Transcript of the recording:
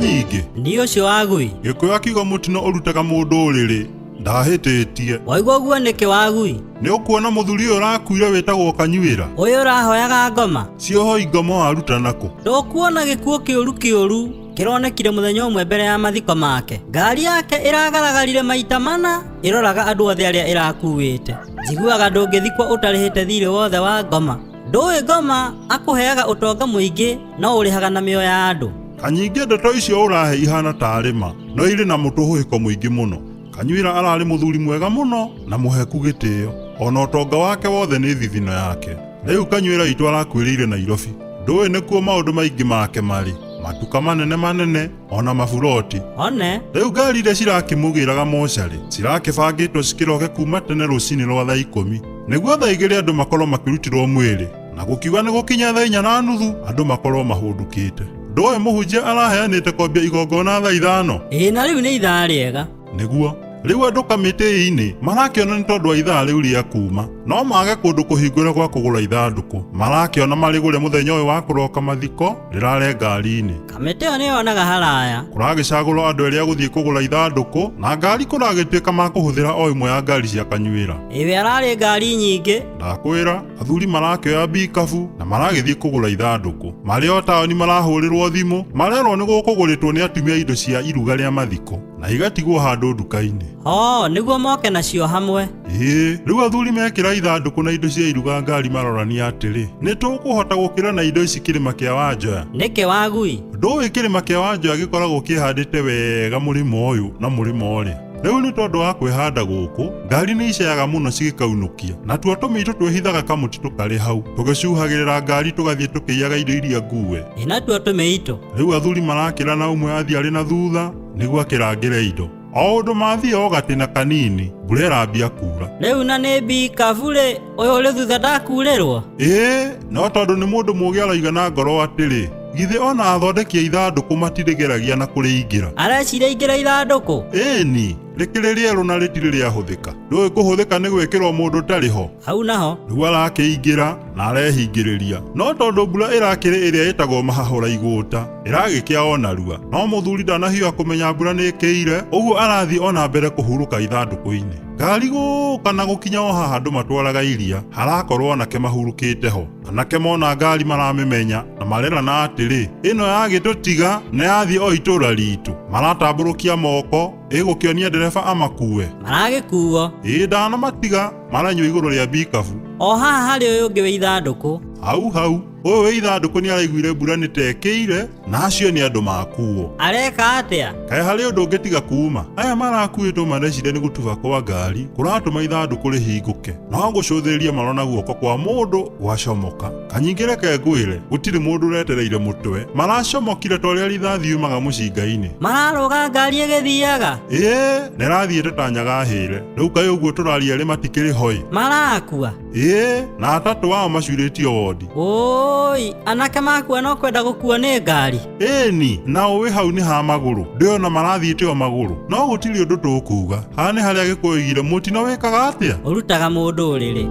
Kanyingi ni ucio wagui Gikuyu akiuga mutino urutaga mundu uriri ndahititie. Waigua guo niki wagui Ni ukuona muthuri uyu urakuire witagwo Kanyuira uyu urahoyaga ngoma ciohoi ngoma waruta naku ndukuona gikuo kiuru kironekire muthenya umwe mbere ya mathiko make. Ngari yake iragaragarire maita mana iroraga andu othe aria irakuite. Njiguaga ndungithikwo utarihite thirĩ wothe wa ngoma. Ndũĩ ngoma akuheaga utonga muingi no urihaga na mĩoyo ya andu. Kanyingi ndeto icio urahe ihana tarima no iri na mutuhuiko muingi muno. Kanyuira arari muthuri mwega muno na muheku gitio ona utonga wake wothe ni thithino yake. Riu Kanyuira itu arakwirire Nairobi. Ndũĩ nikuo maundu maingi make mari matuka manene ona mafuroti. One Riu ngari iria cirakimugiraga mocarĩ cirakibangĩtwo cikiroke kuma tene rucini rwa thaa 10 niguo thaa 2 andu makorwo makirutirwo mwĩrĩ na gukiuga ni gukinya thaa 4:30 andu makorwo mahundukite. Ndũĩ muhunjia araheanĩte kwambia igongona thaa 5. na riu ni ithaa riega Niguo riu andu kamiti-ini marakiona ni tondu wa ithaa riu ria kuma no mage kundu kuhingura gwa kugura ithanduku. Marakiona marigure muthenya uyu wa kuroka mathiko rirare ngari-ini. Kamiti yo niyonaga haraya Kuragicagurwo andu eria guthii kugura ithanduku na ngari kuragituika ma kuhuthira o imwe ya ngari cia Kanyuira. iwe arari ngari nyingi Ndakwira athuri marakioya bikabu na maragithii kugura ithanduku. Mari o taoni marahurirwo thimu marerwo ni gukuguritwo ni atumia indo cia iruga ria mathiko na igatigwo handu nduka-ini. niguo moke nacio hamwe. Riu athuri mekira ithanduku na indo cia iruga ngari marorania atiri ni tukuhota gukira na indo ici kirima kia Wanjoya. Niki wagui Ndũĩ kirima kia Wanjoya gikoragwo kihandite wega murima uyu na murima uria. Riu ni tondu wa kwihanda guku ngari ni iceaga muno cigikaunukia na tuo tumitu twihithaga kamuti tukari hau tugicuhagirira ngari tugathie tukiiyaga indo iria ngue. natuo tumiito. Riu athuri marakira na umwe athii ari na thutha niguo akirangire indo. O undu mathie o gatina kanini mbura irambia kuura. Riu na ni bikabu ri uyu uri thutha ndakurirwo. No tondu ni mundu mugi araiga na ngoro atiri githe ona athondekia ithanduku matirigeragia na kuriingira. Areciria ingira ithanduku Ni rikiri rieru na ritiri riahuthika. Ndũĩ kuhuthika ni gwikirwo mundu tari ho. hau naho Riu arakiingira na arehingiriria. No tondu mbura irakiri iria itagwo mahahura iguta iragikia ona rua. No muthuri ndanahiũha kumenya mbura ni ikiire uguo arathi ona mbere kuhuruka ithanduku-ini. Ngari guka na gukinya o haha andu matwaraga iria harakorwo anake mahurukite ho. Anake mona ngari maramimenya na marerana atiri ino yagitutiga na yathi o itura ritu. Maratamburukia moko igukionia ndereba amakue. maragikuo Ndanamatiga maranyua iguru ria bikabu. o haha hari uyu ungi wi ithanduku. Hau uyu wi ithanduku ni araiguire mbura ni tekiire na acio ni andu makuo. Areka atia Kae hari undu ungitiga kuma aya marakuitwo marecire ni gutuba kwa ngari kuratuma ithanduku rihinguke no gucuthiriria marona guoko kwa mundu gwacomoka. Kanyingi reke ngwire gutiri mundu uretereire mutwe maracomokire toria rithathi yumaga mucinga-ini. mararuga ngari igithiaga Nirathiite tanyaga hire. Riu kae uguo turaria ri matikiri hoi marakua. na atatu wao macuritio wodi. Oi anake makua no kwenda gukua ni ngari. Ni na uwi hau ni ha maguru ndiona marathiite o maguru no gutiri undu tukuga haha ni haria Gikuyu igire mutino wikaga atia Urutaga mundu uriri